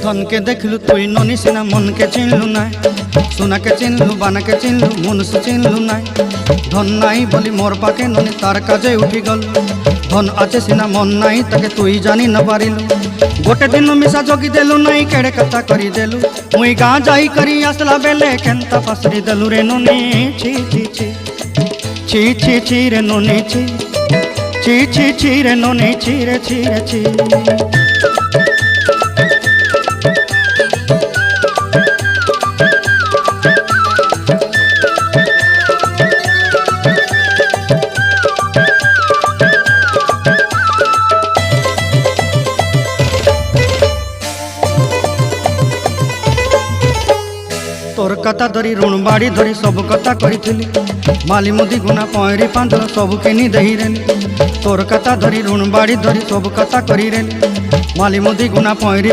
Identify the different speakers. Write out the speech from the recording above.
Speaker 1: धन के देखलु तुई ननी सिना मन के चिन्हलु ना सोना के चिन्हलु बाना के चिन्हलु मनुष्य चिन्हलु ना धन नाई बोली मोर पाके ननी तार काजे उठी गल धन आचे सिना मन नाई ताके तुई जानी न पारिलु गोटे दिन मिसा जगी देलु नाई केड़े कथा करी देलु मुई गाँ जाई करी आसला बेले केंता फासरी देलु रे ननी छी छी छी छी छी छी रे ननी छी छी छी छी रे ननी छी रे छी रे छी। तोर कथा धरी ऋण बाड़ी धरी सब कथा करी माली मुदी गुना पहरी पांदर सब किनी दही रेली तोर कथा धरी ऋण बाड़ी धरी सब कथा करी रेली माली मुदी गुना पहरी